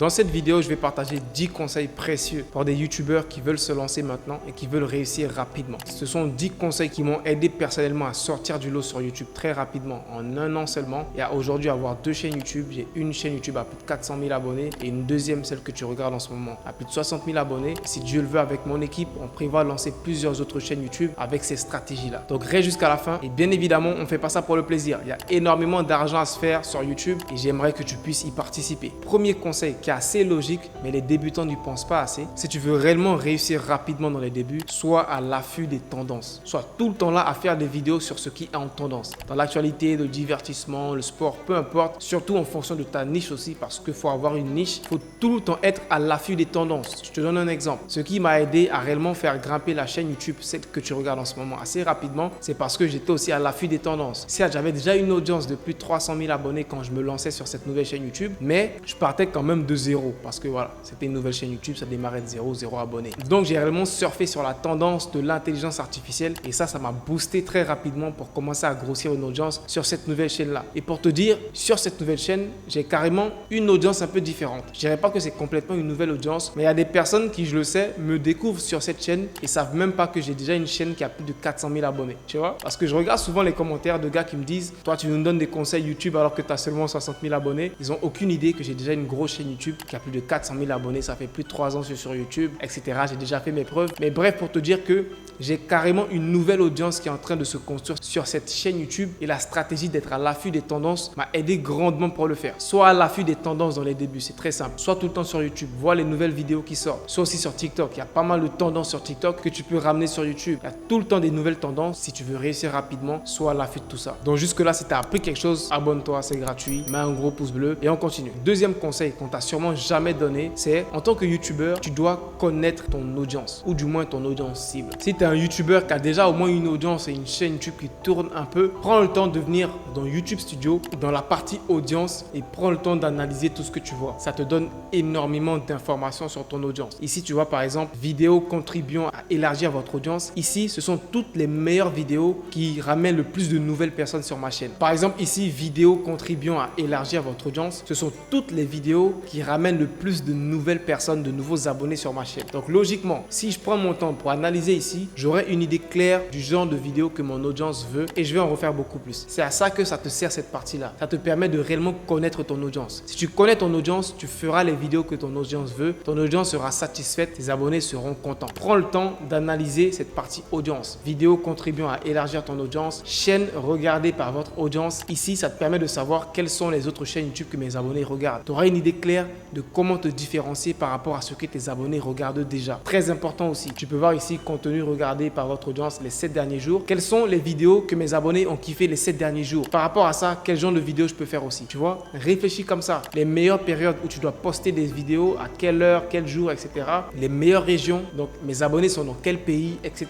Dans cette vidéo, je vais partager 10 conseils précieux pour des youtubeurs qui veulent se lancer maintenant et qui veulent réussir rapidement. Ce sont 10 conseils qui m'ont aidé personnellement à sortir du lot sur YouTube très rapidement, en un an seulement, et à aujourd'hui avoir 2 chaînes YouTube. J'ai une chaîne YouTube à plus de 400 000 abonnés et une deuxième, celle que tu regardes en ce moment, à plus de 60 000 abonnés. Si Dieu le veut, avec mon équipe, on prévoit lancer plusieurs autres chaînes YouTube avec ces stratégies-là. Donc reste jusqu'à la fin et bien évidemment, on ne fait pas ça pour le plaisir. Il y a énormément d'argent à se faire sur YouTube et j'aimerais que tu puisses y participer. Premier conseil qui est assez logique, mais les débutants n'y pensent pas assez. Si tu veux réellement réussir rapidement dans les débuts, sois à l'affût des tendances. Sois tout le temps là à faire des vidéos sur ce qui est en tendance. Dans l'actualité, le divertissement, le sport, peu importe. Surtout en fonction de ta niche aussi, parce qu'il faut avoir une niche. Il faut tout le temps être à l'affût des tendances. Je te donne un exemple. Ce qui m'a aidé à réellement faire grimper la chaîne YouTube, celle que tu regardes en ce moment, assez rapidement, c'est parce que j'étais aussi à l'affût des tendances. Certes, j'avais déjà une audience de plus de 300 000 abonnés quand je me lançais sur cette nouvelle chaîne YouTube, mais je partais quand même de zéro parce que voilà, c'était une nouvelle chaîne YouTube, ça démarrait de zéro abonnés. Donc, j'ai réellement surfé sur la tendance de l'intelligence artificielle et ça m'a boosté très rapidement pour commencer à grossir une audience sur cette nouvelle chaîne-là. Et pour te dire, sur cette nouvelle chaîne, j'ai carrément une audience un peu différente. Je dirais pas que c'est complètement une nouvelle audience, mais il y a des personnes qui, je le sais, me découvrent sur cette chaîne et savent même pas que j'ai déjà une chaîne qui a plus de 400 000 abonnés. Tu vois? Parce que je regarde souvent les commentaires de gars qui me disent « Toi, tu nous donnes des conseils YouTube alors que tu as seulement 60 000 abonnés. » Ils n'ont aucune idée que j'ai déjà une grosse chaîne YouTube qui a plus de 400 000 abonnés. Ça fait plus de 3 ans que je suis sur YouTube, etc. J'ai déjà fait mes preuves. Mais bref, pour te dire que j'ai carrément une nouvelle audience qui est en train de se construire sur cette chaîne YouTube et la stratégie d'être à l'affût des tendances m'a aidé grandement pour le faire. Sois à l'affût des tendances dans les débuts, c'est très simple. Sois tout le temps sur YouTube, vois les nouvelles vidéos qui sortent. Sois aussi sur TikTok, il y a pas mal de tendances sur TikTok que tu peux ramener sur YouTube. Il y a tout le temps des nouvelles tendances. Si tu veux réussir rapidement, sois à l'affût de tout ça. Donc jusque là, si tu as appris quelque chose, abonne-toi, c'est gratuit. Mets un gros pouce bleu et on continue. Deuxième conseil qu'on t'a sûrement jamais donné, c'est en tant que YouTubeur, tu dois connaître ton audience ou du moins ton audience cible. Si tu es un YouTubeur qui a déjà au moins une audience et une chaîne YouTube qui tourne un peu, prends le temps de venir dans YouTube Studio, dans la partie audience et prends le temps d'analyser tout ce que tu vois. Ça te donne énormément d'informations sur ton audience. Ici, tu vois par exemple, vidéos contribuant à élargir votre audience. Ici, ce sont toutes les meilleures vidéos qui ramènent le plus de nouvelles personnes sur ma chaîne. Par exemple, ici, vidéos contribuant à élargir votre audience. Ce sont toutes les vidéos qui ramènent le plus de nouvelles personnes, de nouveaux abonnés sur ma chaîne. Donc logiquement, si je prends mon temps pour analyser ici, j'aurai une idée claire du genre de vidéo que mon audience veut et je vais en refaire beaucoup plus. C'est à ça que ça te sert cette partie-là. Ça te permet de réellement connaître ton audience. Si tu connais ton audience, tu feras les vidéos que ton audience veut. Ton audience sera satisfaite, tes abonnés seront contents. Prends le temps d'analyser cette partie audience. Vidéos contribuant à élargir ton audience, chaîne regardée par votre audience. Ici, ça te permet de savoir quelles sont les autres chaînes YouTube que mes abonnés regardent. Tu auras une idée claire de comment te différencier par rapport à ce que tes abonnés regardent déjà. Très important aussi. Tu peux voir ici contenu regardé par votre audience les 7 derniers jours. Quelles sont les vidéos que mes abonnés ont kiffé les 7 derniers jours? Par rapport à ça, quel genre de vidéos je peux faire aussi? Tu vois, réfléchis comme ça. Les meilleures périodes où tu dois poster des vidéos, à quelle heure, quel jour, etc. Les meilleures régions, donc mes abonnés sont dans quel pays, etc.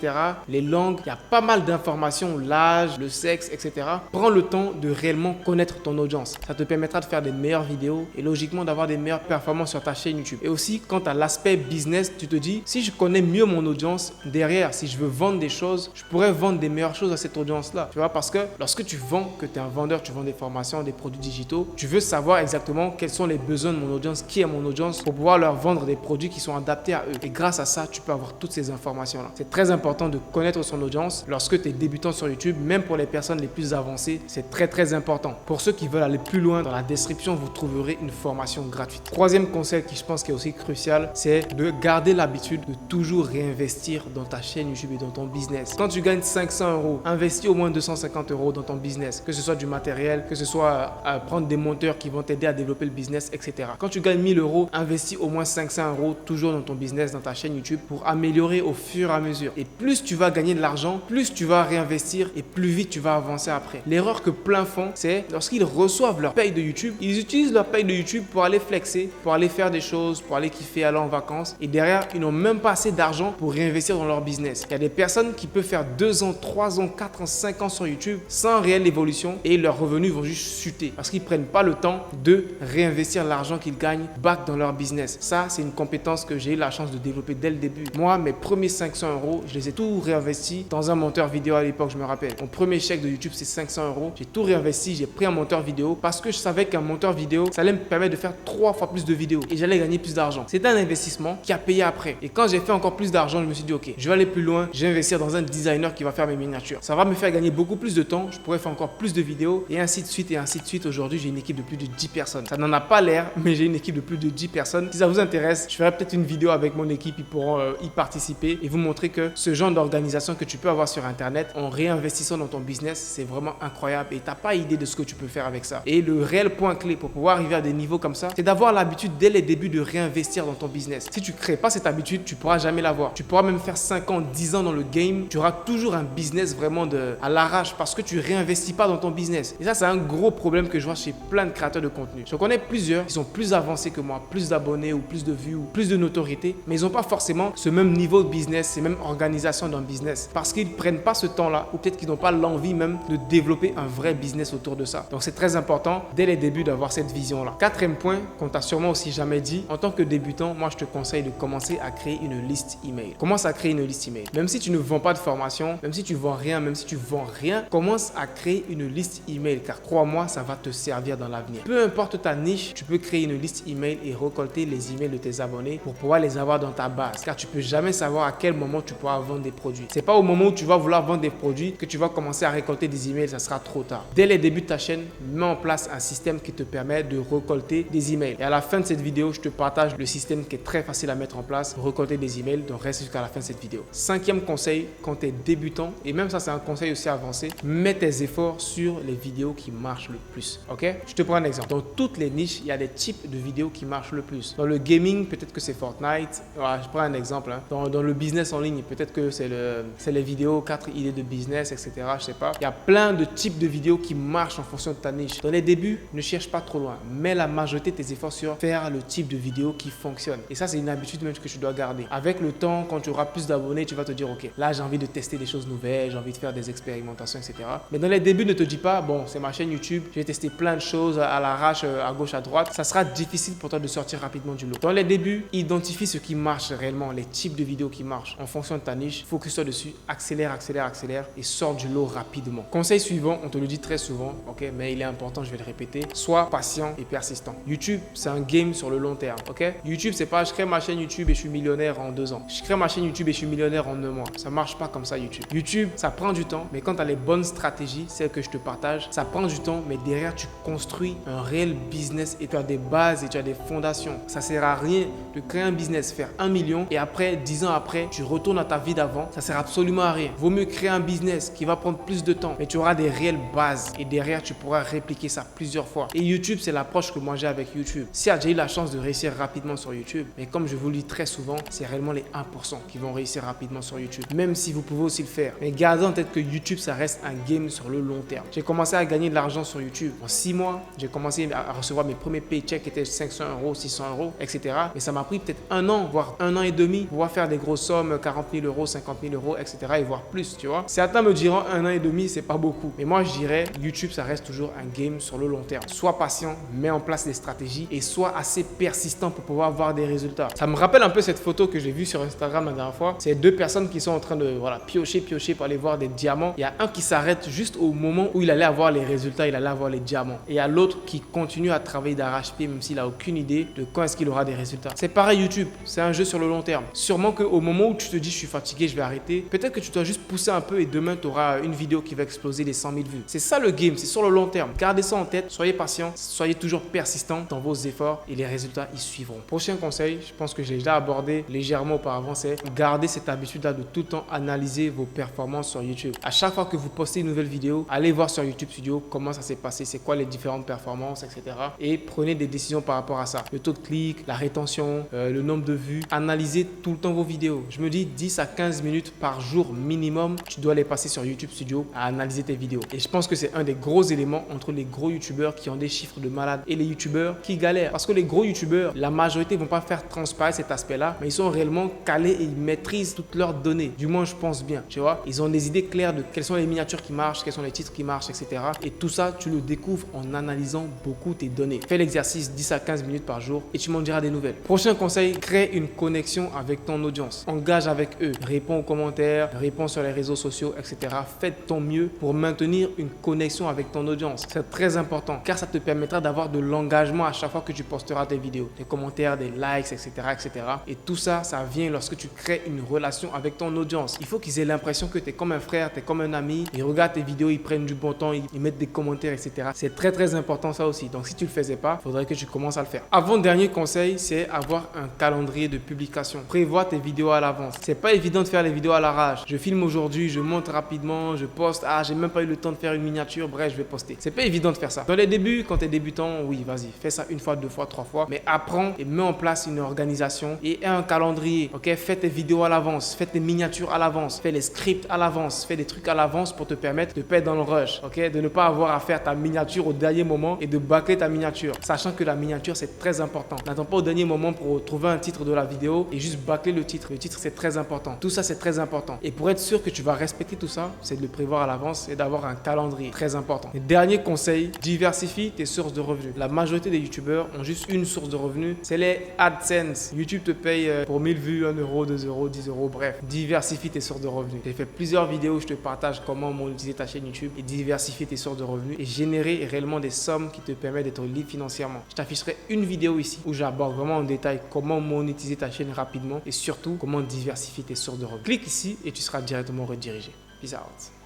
Les langues, il y a pas mal d'informations, l'âge, le sexe, etc. Prends le temps de réellement connaître ton audience. Ça te permettra de faire des meilleures vidéos et logiquement d'avoir des meilleures performances sur ta chaîne YouTube. Et aussi, quant à l'aspect business, tu te dis, si je connais mieux mon audience, derrière, si je veux vendre des choses, je pourrais vendre des meilleures choses à cette audience-là. Tu vois, parce que lorsque tu vends, que tu es un vendeur, tu vends des formations, des produits digitaux, tu veux savoir exactement quels sont les besoins de mon audience, qui est mon audience, pour pouvoir leur vendre des produits qui sont adaptés à eux. Et grâce à ça, tu peux avoir toutes ces informations-là. C'est très important de connaître son audience lorsque tu es débutant sur YouTube, même pour les personnes les plus avancées, c'est très important. Pour ceux qui veulent aller plus loin, dans la description, vous trouverez une formation gratuite. Troisième conseil qui je pense qui est aussi crucial, c'est de garder l'habitude de toujours réinvestir dans ta chaîne YouTube et dans ton business. Quand tu gagnes 500 euros, investis au moins 250 euros dans ton business, que ce soit du matériel, que ce soit prendre des monteurs qui vont t'aider à développer le business, etc. Quand tu gagnes 1000 euros, investis au moins 500 euros toujours dans ton business, dans ta chaîne YouTube pour améliorer au fur et à mesure. Et plus tu vas gagner de l'argent, plus tu vas réinvestir et plus vite tu vas avancer après. L'erreur que plein font, c'est lorsqu'ils reçoivent leur paye de YouTube, ils utilisent leur paye de YouTube pour aller flexer, pour aller faire des choses, pour aller kiffer, aller en vacances. Et derrière, ils n'ont même pas assez d'argent pour réinvestir dans leur business. Il y a des personnes qui peuvent faire 2 ans, 3 ans, 4 ans, 5 ans sur YouTube sans réelle évolution et leurs revenus vont juste chuter parce qu'ils ne prennent pas le temps de réinvestir l'argent qu'ils gagnent back dans leur business. Ça, c'est une compétence que j'ai eu la chance de développer dès le début. Moi, mes premiers 500 euros, je les ai tout réinvestis dans un monteur vidéo à l'époque, je me rappelle. Mon premier chèque de YouTube, c'est 500 euros. J'ai tout réinvesti, j'ai pris un monteur vidéo parce que je savais qu'un monteur vidéo, ça allait me permettre de faire 3 fois plus de vidéos et j'allais gagner plus d'argent. C'était un investissement qui a payé après. Et quand j'ai fait encore plus d'argent, je me suis dit, ok, je vais aller plus loin, je vais investir dans un designer qui va faire mes miniatures. Ça va me faire gagner beaucoup plus de temps, je pourrais faire encore plus de vidéos et ainsi de suite et ainsi de suite. Aujourd'hui, j'ai une équipe de plus de 10 personnes. Ça n'en a pas l'air, mais j'ai une équipe de plus de 10 personnes. Si ça vous intéresse, je ferai peut-être une vidéo avec mon équipe, ils pourront y participer et vous montrer que ce genre d'organisation que tu peux avoir sur Internet en réinvestissant dans ton business, c'est vraiment incroyable et tu n'as pas idée de ce que tu peux faire avec ça. Et le réel point clé pour pouvoir arriver à des niveaux comme ça, c'est d'avoir l'habitude dès les débuts de réinvestir dans ton business. Si tu ne crées pas cette habitude, tu ne pourras jamais l'avoir. Tu pourras même faire 5 ans, 10 ans dans le game, tu auras toujours un business vraiment à l'arrache parce que tu réinvestis pas dans ton business. Et ça, c'est un gros problème que je vois chez plein de créateurs de contenu. Je connais plusieurs qui sont plus avancés que moi, plus d'abonnés ou plus de vues ou plus de notoriété, mais ils n'ont pas forcément ce même niveau de business, ces mêmes organisations d'un business parce qu'ils ne prennent pas ce temps-là ou peut-être qu'ils n'ont pas l'envie même de développer un vrai business autour de ça. Donc, c'est très important dès les débuts d'avoir cette vision-là. Quatrième point qu'on t'a sûrement aussi jamais dit, en tant que débutant, moi, je te conseille de commencer à créer une liste email. Commence à créer une liste email. Même si tu ne vends pas de formation, même si tu vends rien, même si tu vends rien, commence à créer une liste email car crois-moi, ça va te servir dans l'avenir. Peu importe ta niche, tu peux créer une liste email et récolter les emails de tes abonnés pour pouvoir les avoir dans ta base car tu peux jamais savoir à quel moment tu pourras vendre des produits. C'est pas au moment où tu vas vouloir vendre des produits que tu vas commencer à récolter des emails, ça sera trop tard. Dès les débuts de ta chaîne, mets en place un système qui te permet de récolter des emails. Et à la fin de cette vidéo, je te partage le système qui est très facile à mettre en place, récolter des emails, donc reste jusqu'à la fin de cette vidéo. Cinquième conseil, quand tu es débutant, et même ça c'est un conseil aussi avancé, mets tes efforts sur les vidéos qui marchent le plus. Ok? Je te prends un exemple. Dans toutes les niches, il y a des types de vidéos qui marchent le plus. Dans le gaming, peut-être que c'est Fortnite. Voilà, je prends un exemple. Dans le business en ligne, peut-être que c'est les vidéos 4 idées de business, etc. Je sais pas. Il y a plein de types de vidéos qui marchent en fonction de ta niche. Dans les débuts, ne cherche pas trop loin. Mets la majorité de tes efforts sur faire le type de vidéo qui fonctionne. Et ça, c'est une habitude même que tu dois garder. Avec le temps, quand tu auras plus d'abonnés, tu vas te dire, ok, là, j'ai envie de tester des choses nouvelles, j'ai envie de faire des expérimentations, etc. Mais dans les débuts, ne te dis pas, bon, c'est ma chaîne YouTube, je vais tester plein de choses à l'arrache, à gauche, à droite. Ça sera difficile pour toi de sortir rapidement du lot. Dans les débuts, identifie ce qui marche réellement, les types de vidéos qui marchent en fonction de ta niche. Focus-toi dessus, accélère, accélère, accélère et sors du lot rapidement. Conseil suivant, on te le dit très souvent, ok, mais il est important, je vais le répéter. Sois patient et persistant. YouTube, c'est un game sur le long terme, ok? YouTube, c'est pas je crée ma chaîne YouTube et je suis millionnaire en 2 ans. Je crée ma chaîne YouTube et je suis millionnaire en 1 mois. Ça marche pas comme ça, YouTube. YouTube, ça prend du temps, mais quand tu as les bonnes stratégies, celles que je te partage, ça prend du temps, mais derrière, tu construis un réel business et tu as des bases et tu as des fondations. Ça sert à rien de créer un business, faire 1 million et après, 10 ans après, tu retournes à ta vie d'avant. Ça sert absolument à rien. Vaut mieux créer un business qui va prendre plus de temps, mais tu auras des réelles bases et derrière, tu pourras répliquer ça plusieurs fois. Et YouTube, c'est l'approche que moi j'ai avec YouTube. Si j'ai eu la chance de réussir rapidement sur YouTube, mais comme je vous le dis très souvent, c'est réellement les 1% qui vont réussir rapidement sur YouTube, même si vous pouvez aussi le faire. Mais gardez en tête que YouTube, ça reste un game sur le long terme. J'ai commencé à gagner de l'argent sur YouTube. En 6 mois, j'ai commencé à recevoir mes premiers paychecks qui étaient 500 €, 600 €, etc. Mais ça m'a pris peut-être 1 an, voire 1 an et demi, pour pouvoir faire des grosses sommes, 40 000 €, 50 000 €, etc. et voire plus, tu vois. Certains me diront 1 an et demi, c'est pas beaucoup. Mais moi, je dirais, YouTube, ça reste toujours un game sur le long terme. Sois patient, mets en place des stratégies et sois assez persistant pour pouvoir avoir des résultats. Ça me rappelle un peu cette photo que j'ai vue sur Instagram la dernière fois. C'est 2 personnes qui sont en train de piocher pour aller voir des diamants. Il y a un qui s'arrête juste au moment où il allait avoir les résultats, il allait avoir les diamants. Et il y a l'autre qui continue à travailler d'arrache-pied même s'il n'a aucune idée de quand est-ce qu'il aura des résultats. C'est pareil YouTube, c'est un jeu sur le long terme. Sûrement qu'au moment où tu te dis je suis fatigué, je vais arrêter, peut-être que tu dois juste pousser un peu et demain tu auras une vidéo qui va exploser les 100 000 vues. C'est ça le game, c'est sur le long terme. Gardez ça en tête, soyez patient, soyez toujours persistant dans vos efforts et les résultats y suivront. Prochain conseil, je pense que j'ai déjà abordé légèrement auparavant, c'est garder cette habitude-là de tout le temps analyser vos performances sur YouTube. À chaque fois que vous postez une nouvelle vidéo, allez voir sur YouTube Studio comment ça s'est passé, c'est quoi les différentes performances, etc. Et prenez des décisions par rapport à ça. Le taux de clic, la rétention, le nombre de vues. Analysez tout le temps vos vidéos. Je me dis 10 à 15 minutes par jour minimum, tu dois les passer sur YouTube Studio à analyser tes vidéos. Et je pense que c'est un des gros éléments entre les gros YouTubeurs qui ont des chiffres de malades et les YouTubeurs qui galèrent. Parce que les gros YouTubeurs, la majorité ne vont pas faire transparaître cet aspect-là, mais ils sont réellement calés et ils maîtrisent toutes leurs données. Du moins, je pense bien, tu vois. Ils ont des idées claires de quelles sont les miniatures qui marchent, quels sont les titres qui marchent, etc. Et tout ça, tu le découvres en analysant beaucoup tes données. Fais l'exercice 10 à 15 minutes par jour et tu m'en diras des nouvelles. Prochain conseil, crée une connexion avec ton audience. Engage avec eux. Réponds aux commentaires, réponds sur les réseaux sociaux, etc. Fais de ton mieux pour maintenir une connexion avec ton audience. C'est très important car ça te permettra d'avoir de l'engagement à chaque fois fois que tu posteras tes vidéos. Des commentaires, des likes, etc., etc. Et tout ça, ça vient lorsque tu crées une relation avec ton audience. Il faut qu'ils aient l'impression que tu es comme un frère, tu es comme un ami. Ils regardent tes vidéos, ils prennent du bon temps, ils mettent des commentaires, etc. C'est très très important ça aussi. Donc si tu ne le faisais pas, il faudrait que tu commences à le faire. Avant-dernier conseil, c'est avoir un calendrier de publication. Prévois tes vidéos à l'avance. C'est pas évident de faire les vidéos à l'arrache. Je filme aujourd'hui, je monte rapidement, je poste. Ah, j'ai même pas eu le temps de faire une miniature. Bref, je vais poster. C'est pas évident de faire ça. Dans les débuts, quand tu es débutant, oui, vas-y, fais ça une fois, deux fois, trois fois. Mais apprends et mets en place une organisation et un calendrier. Ok, fais tes vidéos à l'avance, fais tes miniatures à l'avance, fais les scripts à l'avance, fais des trucs à l'avance pour te permettre de ne pas être dans le rush. Ok, de ne pas avoir à faire ta miniature au dernier moment et de bâcler ta miniature. Sachant que la miniature, c'est très important. N'attends pas au dernier moment pour trouver un titre de la vidéo et juste bâcler le titre. Le titre, c'est très important. Tout ça, c'est très important. Et pour être sûr que tu vas respecter tout ça, c'est de le prévoir à l'avance et d'avoir un calendrier très important. Et dernier conseil, diversifie tes sources de revenus. La majorité des youtubeurs ont juste une source de revenus, c'est les AdSense. YouTube te paye pour 1000 vues, 1 euro, 2 euros, 10 euros, bref. Diversifie tes sources de revenus. J'ai fait plusieurs vidéos où je te partage comment monétiser ta chaîne YouTube et diversifier tes sources de revenus et générer réellement des sommes qui te permettent d'être libre financièrement. Je t'afficherai une vidéo ici où j'aborde vraiment en détail comment monétiser ta chaîne rapidement et surtout comment diversifier tes sources de revenus. Clique ici et tu seras directement redirigé. Peace out.